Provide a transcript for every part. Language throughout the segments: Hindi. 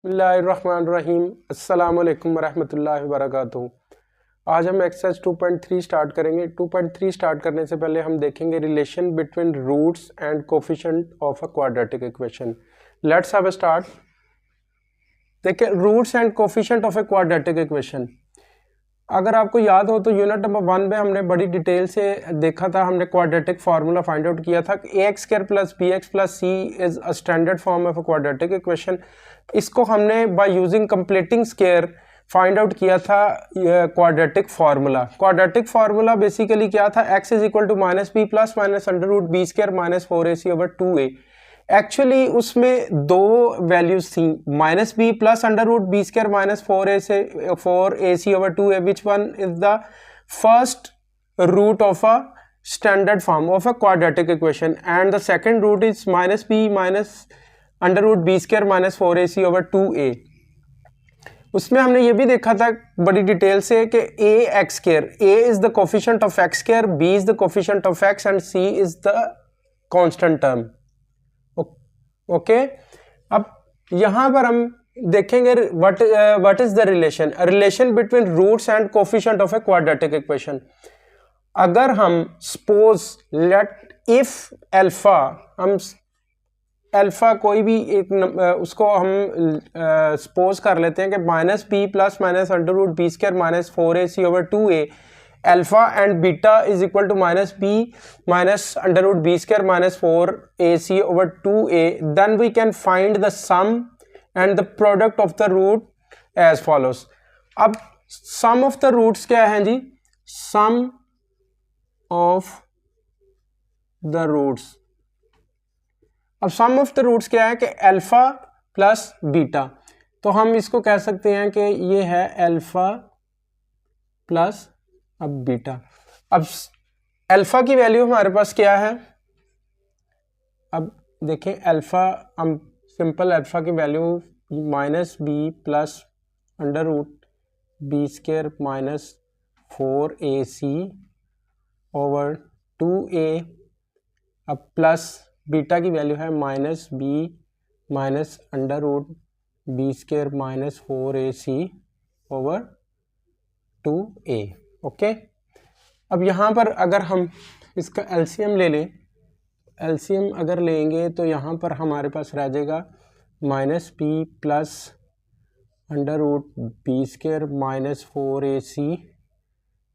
बिस्मिल्लाहिर्रहमानिर्रहीम अस्सलामुअलैकुम वरहमतुल्लाहि वबरकातुहू। आज हम एक्सरसाइज 2.3 स्टार्ट करेंगे। 2.3 स्टार्ट करने से पहले हम देखेंगे relation between roots and coefficient of a quadratic equation. Let's have a start. देखिए roots and coefficient of a quadratic equation. अगर आपको याद हो तो यूनिट नंबर 1 में हमने बड़ी डिटेल से देखा था, हमने क्वाड्रेटिक फार्मूला फाइंड आउट किया था कि ax square plus b x plus c is a standard form of a quadratic equation. इसको हमने by using completing square find out किया था quadratic formula. Quadratic formula basically क्या था, x is equal to minus B plus minus under root B square minus 4ac over 2a। Actually उसमें दो वैल्यूज थी, minus B plus under root B square minus 4ac over 2a, which one is the first root of a standard form of a quadratic equation and the second root is minus b minus under root b square minus 4ac over 2a। उसमें हमने ये भी देखा था बड़ी डिटेल से कि a x square, a is the coefficient of x square, b is the coefficient of x and c is the constant term। Okay अब यहाँ पर हम देखेंगे what is the relation between roots and coefficient of a quadratic equation. अगर हम सपोज लेट इफ अल्फा, हम अल्फा कोई भी एक उसको हम सपोज कर लेते हैं कि minus B plus minus under root B square minus 4ac over 2a, alpha and beta is equal to minus B minus under root B square minus 4ac over 2a, then we can find the sum and the product of the root as follows. अब सम ऑफ द रूट्स क्या है जी, सम ऑफ द रूट्स। अब सम ऑफ द रूट्स क्या है कि अल्फा प्लस बीटा, तो हम इसको कह सकते हैं कि ये है अल्फा प्लस अब बीटा। अब अल्फा की वैल्यू हमारे पास क्या है, अब देखें अल्फा, हम सिंपल अल्फा की value minus B plus under root B square minus 4ac over 2a, अब प्लस बीटा की वैल्यू है minus B minus under root B square minus 4ac over 2a। Okay अब यहाँ पर अगर हम इसका एलसीएम ले लें, एलसीएम अगर लेंगे तो यहाँ पर हमारे पास रह जाएगा minus B plus under root B square minus 4ac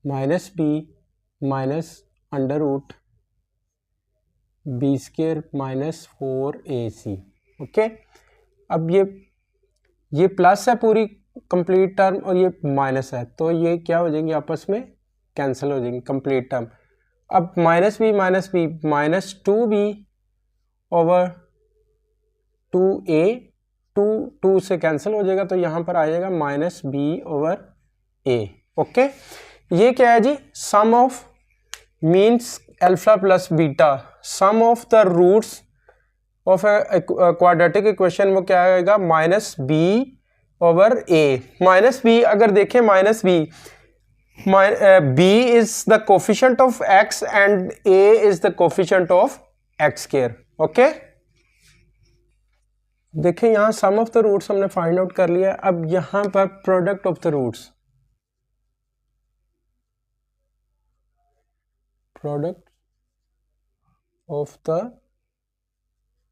minus B minus under root B square minus 4ac। Okay अब ये प्लस है पूरी कंप्लीट टर्म और ये माइनस है, तो ये क्या हो जाएंगे, आपस में कैंसिल हो जाएंगे कंप्लीट टर्म। अब minus B minus 2b over 2a, 2 से कैंसिल हो जाएगा, तो यहाँ पर आ जाएगा minus B over a। Okay ये क्या है जी, sum of means alpha plus beta, sum of the roots of a quadratic equation वो क्या आएगा, minus B over A. Minus B अगर देखें, minus B is the coefficient of x and A is the coefficient of x square. Okay देखें यहां सम ऑफ द रूट्स हमने फाइंड आउट कर लिया। अब यहां पर product of the roots, product of the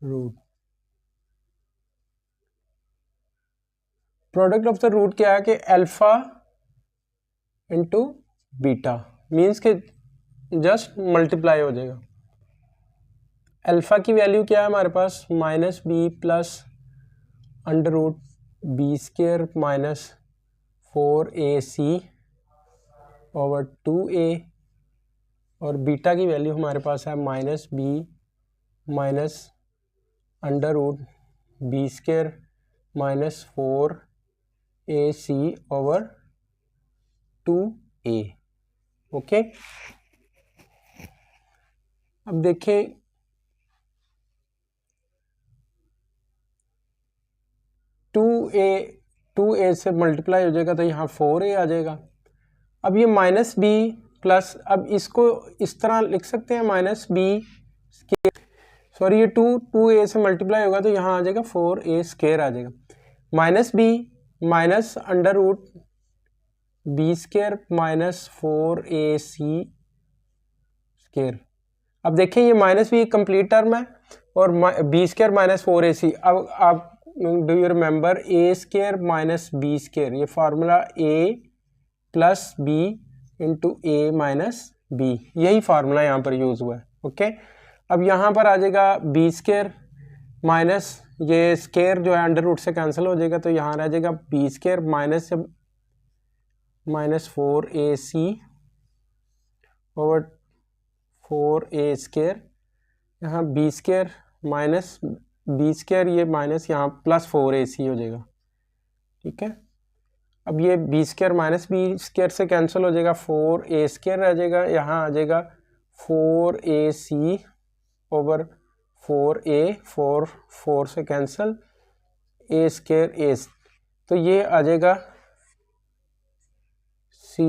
root, product of the root क्या है कि अल्फा इंटू बीटा, मीन्स के जस्ट मल्टीप्लाई हो जाएगा। अल्फा की वैल्यू क्या है हमारे पास, minus B plus under root B square minus 4ac over 2a, और बीटा की वैल्यू हमारे पास है minus B minus under root B square minus 4ac over 2a। Okay अब देखें टू ए से मल्टीप्लाई हो जाएगा तो यहाँ 4a आ जाएगा। अब ये माइनस बी प्लस, अब इसको इस तरह लिख सकते हैं माइनस बी, सॉरी ये 2a से मल्टीप्लाई होगा तो यहाँ आ जाएगा 4a स्क्वायर आ जाएगा। Minus B minus under root b square minus 4ac square. अब देखिए ये माइनस बी कंप्लीट टर्म है और बी स्केयर माइनस 4ac। अब आप do you remember a square minus B square, ये formula a plus b into a minus b, यही फार्मूला यहाँ पर यूज हुआ है। ओके, अब यहाँ पर आ जाएगा बी स्केयर माइनस ये स्केयर जो है अंडर रूट से कैंसिल हो जाएगा, तो यहाँ रह जाएगा B square minus 4ac over 4a square, यहाँ B square minus B square ये माइनस यहाँ प्लस 4ac हो जाएगा। ठीक है, अब ये B square minus B square से कैंसिल हो जाएगा, 4a स्केयर रह जाएगा, यहाँ आ जाएगा 4ac ओवर 4a, 4 से कैंसिल, a स्केयर a, तो ये आ जाएगा c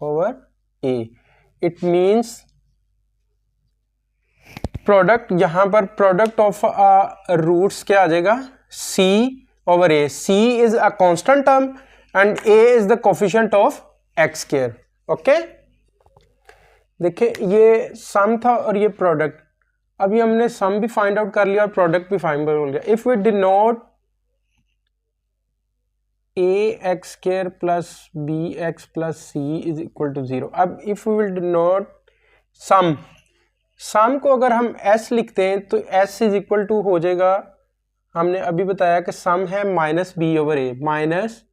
over a। It means product, यहाँ पर प्रोडक्ट ऑफ रूट्स क्या आ जाएगा, c over a। c is a constant term and a is the coefficient of x square. Okay, देखिए ये सम था और ये प्रोडक्ट, अभी हमने सम भी फाइंड आउट कर लिया और प्रोडक्ट भी फाइंड आउट कर लिया। If we denote ax square plus bx plus c is equal to 0। अब if we will denote sum को अगर हम s लिखते हैं तो s इज इक्वल टू हो जाएगा, हमने अभी बताया कि सम है minus B over A, minus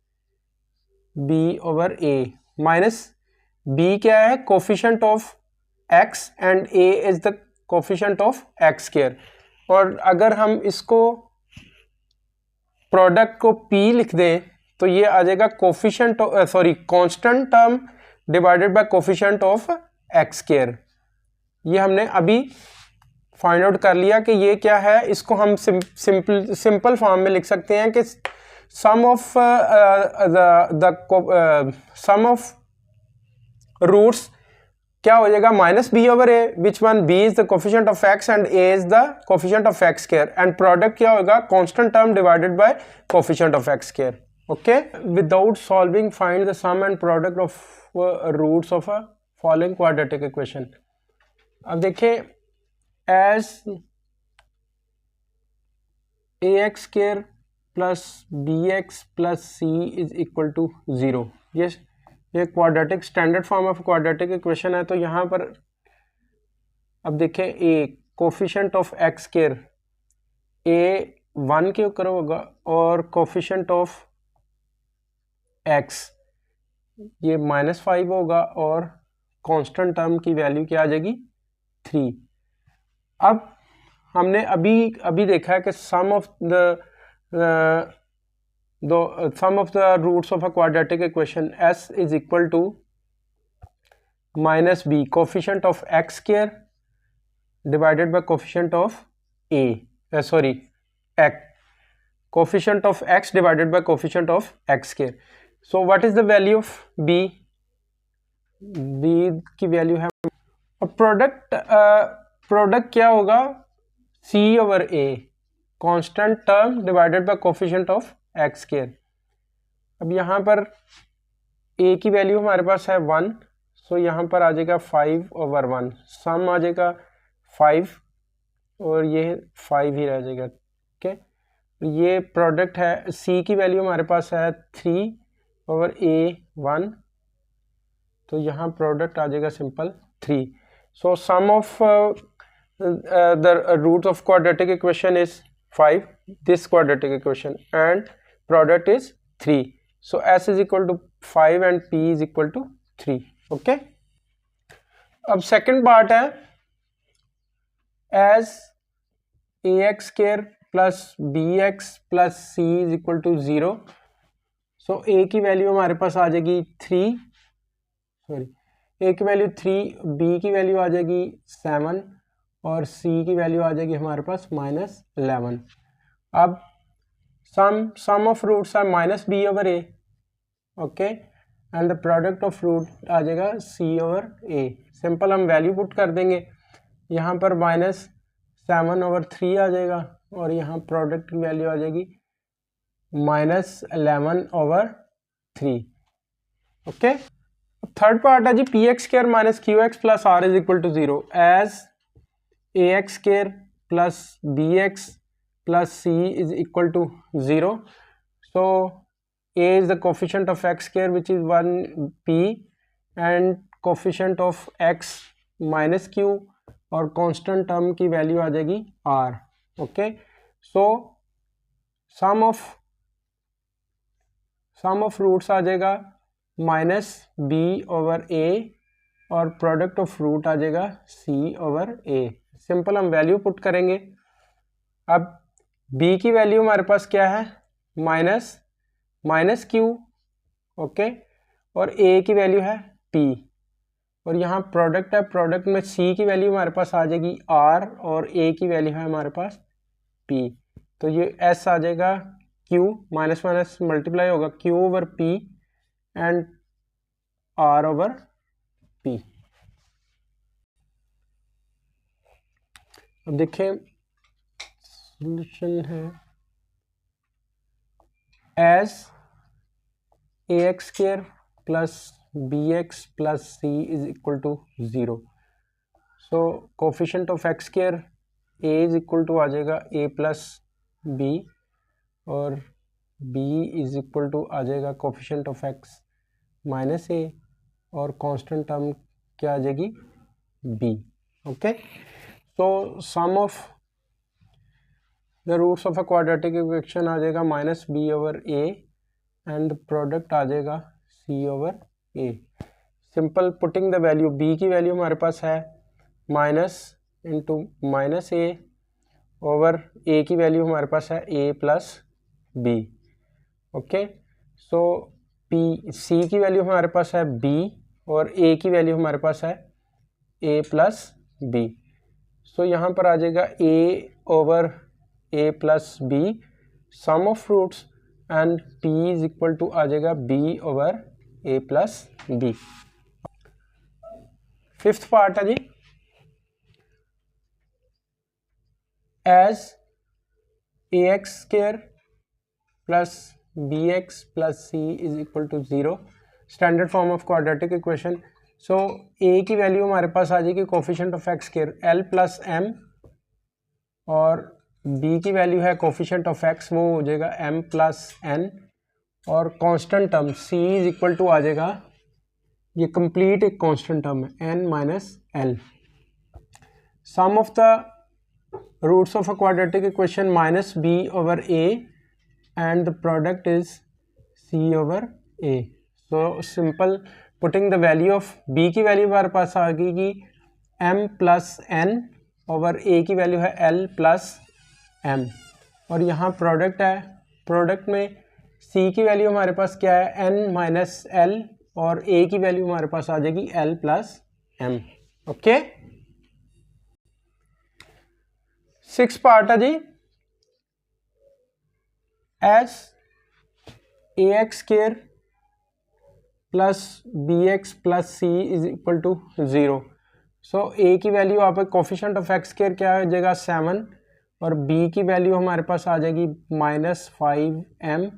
B over A, minus B क्या है, coefficient of x and a is the coefficient of x square. और अगर हम इसको प्रोडक्ट को p लिख दें तो ये आ जाएगा coefficient sorry constant term divided by coefficient of x square. ये हमने अभी फाइंड आउट कर लिया कि ये क्या है। इसको हम सिंपल फॉर्म में लिख सकते हैं कि सम ऑफ रूट्स क्या हो जाएगा, minus B over a, which one b is the coefficient of x and A is the coefficient of x square, and product क्या होगा, constant term divided by coefficient of x square. Okay, without solving find the sum and product of roots of a following quadratic equation. अब देखिए as a x square plus b x plus c is equal to 0, ये quadratic standard form of quadratic equation है। तो यहाँ पर अब देखिए ए कोफिशिएंट ऑफ एक्स स्क्वायर ए 1 के ऊपर होगा और कोफिशिएंट ऑफ एक्स ये -5 होगा और कांस्टेंट टर्म की वैल्यू क्या आ जाएगी, 3। अब हमने अभी देखा है कि sum of the roots of a quadratic equation s is equal to minus b coefficient of x square divided by coefficient of coefficient of x divided by coefficient of x square. So what is the value of b की वैल्यू है, प्रोडक्ट क्या होगा, c over a constant term divided by coefficient of x square. अब यहाँ पर a की वैल्यू हमारे पास है 1, सो यहाँ पर आ जाएगा 5 ओवर 1, सम आ जाएगा 5 और ये 5 ही रह जाएगा। ओके, ये प्रोडक्ट है, c की वैल्यू हमारे पास है 3 ओवर a 1, तो यहाँ प्रोडक्ट आ जाएगा simple 3। So sum of the root of quadratic equation is 5, this quadratic equation, and product is 3. So s is equal to 5 and p is equal to 3. Okay, अब सेकंड पार्ट है as ax square plus bx plus c is equal to 0. so a की वैल्यू हमारे पास आ जाएगी 3, a की वैल्यू 3, b की वैल्यू आ जाएगी 7 और c की वैल्यू आ जाएगी हमारे पास -11। अब सम ऑफ रूट्स है minus B over a, okay, and the product of root आ जाएगा c ओवर a। सिंपल हम वैल्यू पुट कर देंगे, यहाँ पर -7 ओवर 3 आ जाएगा और यहाँ प्रोडक्ट की वैल्यू आ जाएगी -11/3। ओके, थर्ड पार्ट है जी p x square minus q x plus r is equal to 0 as a x square plus b x plus c is equal to 0। So a is the coefficient of x square which is 1p and coefficient of x minus q और कांस्टेंट टर्म की वैल्यू आ जाएगी r। Okay, so sum of roots आ जाएगा -b/a और प्रोडक्ट ऑफ रूट आ जाएगा c/a। सिंपल हम वैल्यू पुट करेंगे। अब b की वैल्यू हमारे पास क्या है, माइनस क्यू, ओके, और a की वैल्यू है p, और यहाँ प्रोडक्ट है, प्रोडक्ट में c की वैल्यू हमारे पास आ जाएगी r और a की वैल्यू है हमारे पास p। तो ये s आ जाएगा q, माइनस माइनस मल्टीप्लाई होगा q/p एंड r/p। अब देखें सॉल्यूशन है as ax square plus bx plus c is equal to 0। So coefficient of x square a is equal to आ जाएगा a प्लस b और b इज इक्वल टू आ जाएगा coefficient of x minus a और कांस्टेंट टर्म क्या आ जाएगी b। Okay, so sum of the roots of a quadratic equation आ जाएगा -b/a एंड प्रोडक्ट आ जाएगा c/a। Simple putting the value, b की वैल्यू हमारे पास है minus into minus a over a की वैल्यू हमारे पास है a plus b। Okay, so c की वैल्यू हमारे पास है b और a की वैल्यू हमारे पास है a प्लस b। सो यहाँ पर आ जाएगा a/a plus b sum of roots and p is equal to आ जाएगा b/a plus b। Fifth part है जी as ax square plus bx plus c is equal to 0, standard form of quadratic equation. So a की वैल्यू हमारे पास आ जाएगी coefficient of x square l plus m और b की वैल्यू है कोफिशिएंट ऑफ x, वो हो जाएगा m प्लस n और constant term c is equal to आ जाएगा, ये कंप्लीट एक कांस्टेंट टर्म है n minus l। Sum of the roots of a quadratic equation -b/a and the product is c/a। So simple putting the value of b की वैल्यू हमारे पास आ गई कि m plus n over a की वैल्यू है l प्लस m और यहाँ प्रोडक्ट है, प्रोडक्ट में c की वैल्यू हमारे पास क्या है n माइनस l और a की वैल्यू हमारे पास आ जाएगी l plus m। Okay, six part है जी as ax square plus bx plus c is equal to 0। So a की वैल्यू आप कोफिशिएंट ऑफ x स्क्वायर क्या हो जाएगा 7 और b की वैल्यू हमारे पास आ जाएगी -5m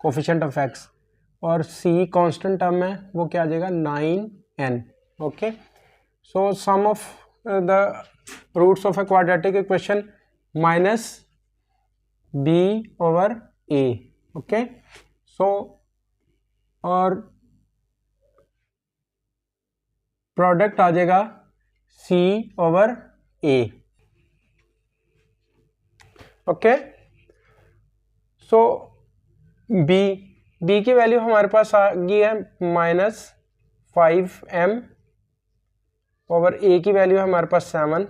कोफिशिएंट ऑफ x और c कांस्टेंट टर्म है वो क्या आ जाएगा 9n। Okay, so sum of the roots of a quadratic equation -b/a। Okay, so और प्रोडक्ट आ जाएगा c/a। ओके, सो b की वैल्यू हमारे पास आ गई है -5m ओवर a की वैल्यू है हमारे पास 7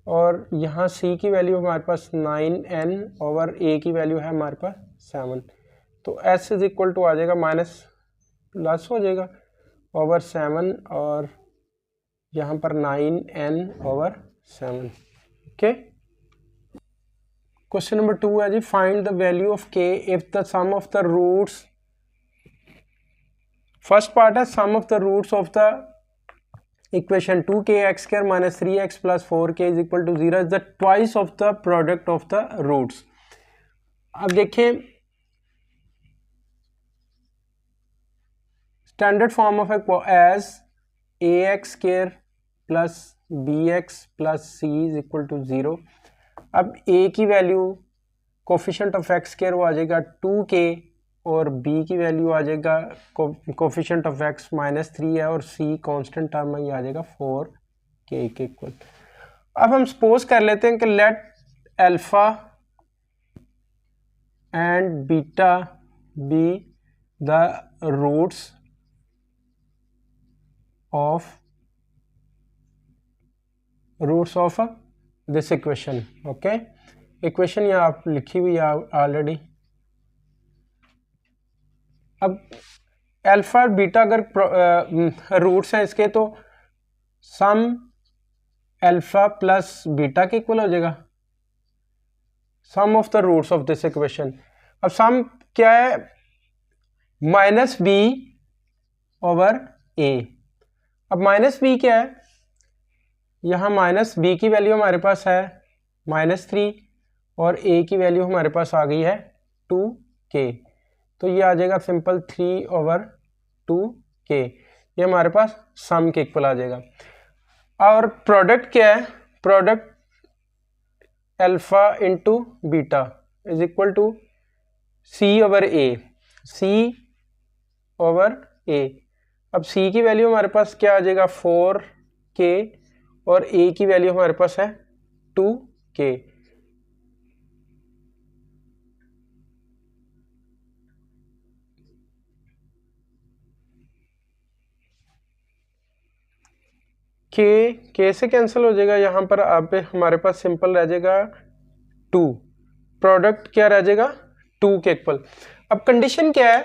और यहाँ c की वैल्यू हमारे पास 9n ओवर a की वैल्यू है हमारे पास 7। तो s इज इक्वल टू आ जाएगा माइनस प्लस हो जाएगा ओवर 7 और यहाँ पर 9n over 7। Okay, question number 2 है जी find the value of k if the sum of the roots, first part है sum of the roots of the equation 2kx square minus 3x plus 4k is equal to 0 is the twice of the product of the roots. अब देखें standard form of as ax square plus bx plus c is equal to 0। अब a की value coefficient of x square वो आ जाएगा 2k और b की वैल्यू आ जाएगा कोफिशिएंट ऑफ x -3 है और c कांस्टेंट टर्म में ये आ जाएगा 4k के इक्वल। अब हम सपोज कर लेते हैं कि let alpha and beta be the roots of this equation. Okay, equation यहाँ आप लिखी हुई है ऑलरेडी। अब अल्फा और बीटा अगर रूट्स हैं इसके तो सम अल्फा प्लस बीटा के इक्वल हो जाएगा, sum of the roots of this equation. अब सम क्या है, माइनस बी ओवर ए। अब माइनस बी क्या है, यहाँ माइनस बी की वैल्यू हमारे पास है -3 और ए की वैल्यू हमारे पास आ गई है 2k, तो ये आ जाएगा सिंपल 3/2k। ये हमारे पास सम के इक्वल आ जाएगा। और प्रोडक्ट क्या है, product alpha into beta is equal to c over a, c over a. अब c की वैल्यू हमारे पास क्या आ जाएगा 4k और a की वैल्यू हमारे पास है 2k। k से कैंसिल हो जाएगा, यहाँ पर आप हमारे पास सिंपल रह जाएगा 2, प्रोडक्ट क्या रह जाएगा 2 के इक्वल। अब कंडीशन क्या है,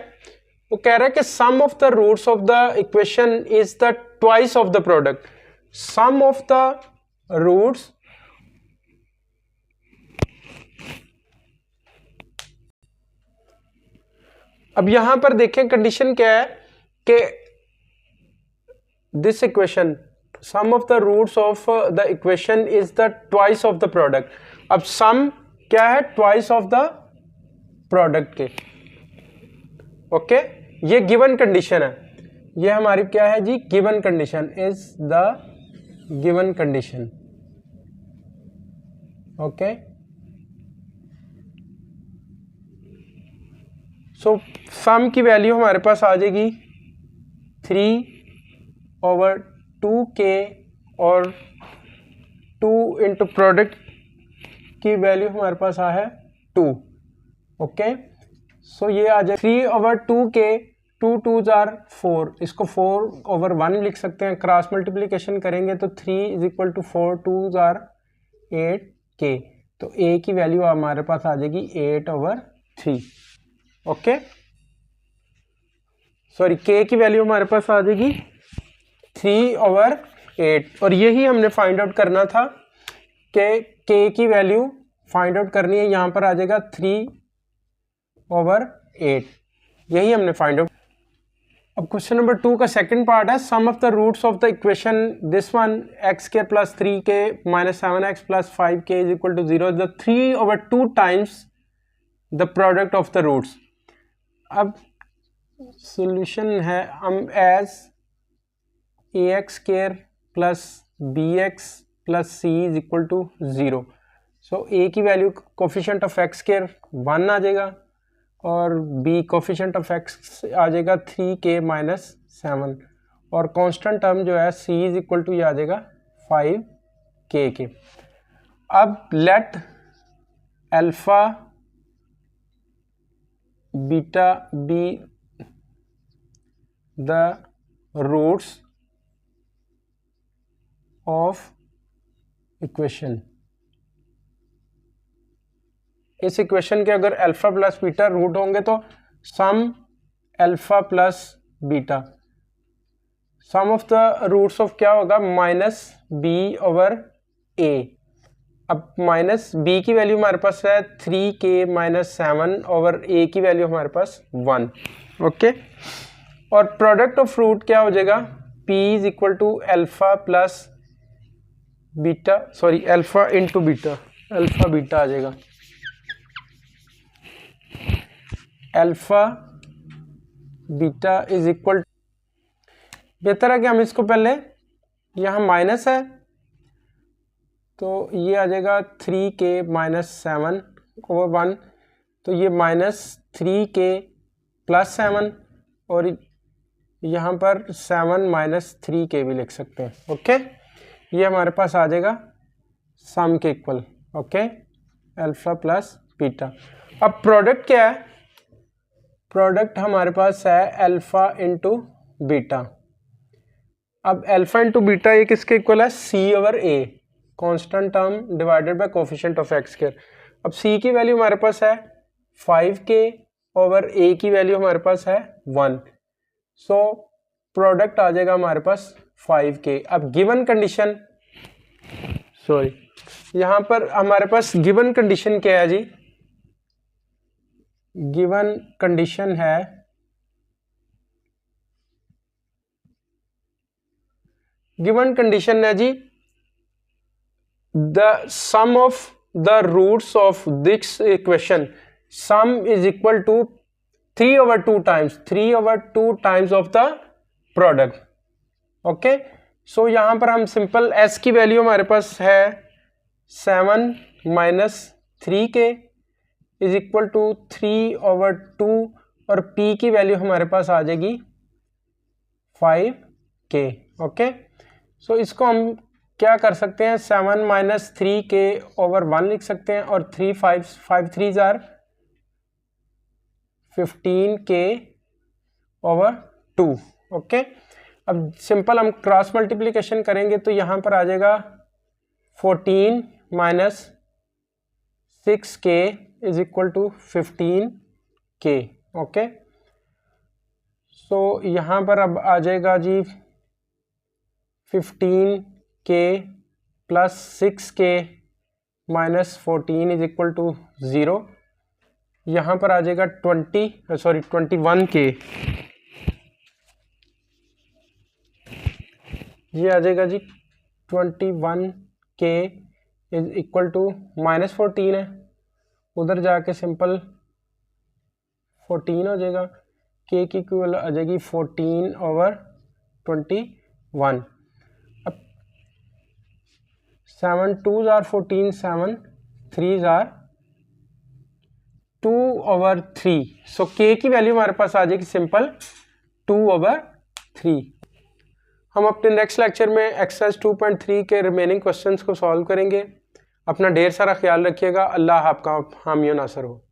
वो कह रहा है कि sum of the roots of the equation is the twice of the product. Sum of the roots अब यहां पर देखें कंडीशन क्या है कि this equation sum of the roots of the equation is the twice of the product. अब सम क्या है, ट्वाइस ऑफ द प्रोडक्ट के। ओके, ये गिवन कंडीशन है, ये हमारी क्या है जी, given condition is the given condition. Okay, so सम की वैल्यू हमारे पास आ जाएगी 3/2k और 2 इंटू प्रोडक्ट की वैल्यू हमारे पास आ है 2। ओके, सो ये आ जाए 3/2k, 2 2s are 4, इसको 4/1 लिख सकते हैं। क्रॉस मल्टीप्लिकेशन करेंगे तो 3 is equal to 4 2s are 8k, तो a की वैल्यू हमारे पास आ जाएगी 8/3। ओके, सॉरी k की वैल्यू हमारे पास आ जाएगी 3/8 और यही हमने फाइंड आउट करना था कि k की वैल्यू फाइंड आउट करनी है। यहाँ पर आ जाएगा 3/8, यही हमने फाइंड आउट। अब क्वेश्चन नंबर 2 का सेकंड पार्ट है, sum of the roots of the equation this one x² + 3k - 7x + 5k is equal to 0 the 3/2 times the product of the roots. अब सॉल्यूशन है, हम as ax² + bx + c is equal to 0। So a की वैल्यू कोफिशिएंट ऑफ x² 1 आ जाएगा और b कोफिशिएंट ऑफ x आ जाएगा 3k - 7 और कांस्टेंट टर्म जो है c इज इक्वल टू ये आ जाएगा 5k के। अब let alpha beta be the roots of equation. इस इक्वेशन के अगर अल्फा प्लस बीटा रूट होंगे तो sum alpha plus beta, sum of the roots of क्या होगा -b/a। अब -b की वैल्यू हमारे पास है 3k - 7 और a की वैल्यू हमारे पास 1। ओके, और प्रोडक्ट ऑफ रूट क्या हो जाएगा, p is equal to alpha plus beta, sorry alpha into beta, alpha beta आ जाएगा। अल्फा बीटा इज इक्वल बेहतर है कि हम इसको पहले, यहाँ माइनस है तो ये आ जाएगा 3k माइनस 7/1, तो ये -3k प्लस 7, और यहाँ पर 7 माइनस 3k भी लिख सकते हैं। ओके, ये हमारे पास आ जाएगा सम के equal. Okay, alpha plus beta. अब प्रोडक्ट क्या है? प्रोडक्ट हमारे पास है अल्फा इंटू बीटा। अब अल्फा इंटू बीटा ये किसके इक्वल है? c/a, constant term divided by coefficient of x square. अब c की वैल्यू हमारे पास है 5k ओवर a की वैल्यू हमारे पास है 1, सो प्रोडक्ट आ जाएगा हमारे पास 5k। अब गिवन कंडीशन, सॉरी, यहाँ पर हमारे पास गिवन कंडीशन क्या है जी? गिवन कंडीशन है जी the sum of the roots of this equation, sum is equal to 3/2 times of the product. Okay, so यहां पर हम सिंपल s की वैल्यू हमारे पास है 7 minus 3k is equal to 3/2, और p की वैल्यू हमारे पास आ जाएगी 5k। ओके, सो इसको हम क्या कर सकते हैं? 7 माइनस 3k ओवर 1 लिख सकते हैं, और 5 3s are 15k over 2। Okay, अब सिंपल हम क्रॉस मल्टीप्लिकेशन करेंगे तो यहाँ पर आ जाएगा 14 minus 6k is equal to 15k। Okay, so यहाँ पर अब आ जाएगा जी 15k plus 6k minus 14 is equal to 0। यहाँ पर आ जाएगा 21k, ये आ जाएगा जी 21k इज इक्वल टू -14 है, उधर जाके सिंपल 14 हो जाएगा, k की इक्वल आ जाएगी 14/21। अब 7 2s are 14, 7 3s are 2/3, so k की वैल्यू हमारे पास आ जाएगी सिंपल 2/3। हम अपने नेक्स्ट लेक्चर में एक्सरसाइज 2.3 के रिमेनिंग क्वेश्चंस को सॉल्व करेंगे। अपना ढेर सारा ख्याल रखिएगा। अल्लाह आपका हामी नासर हो।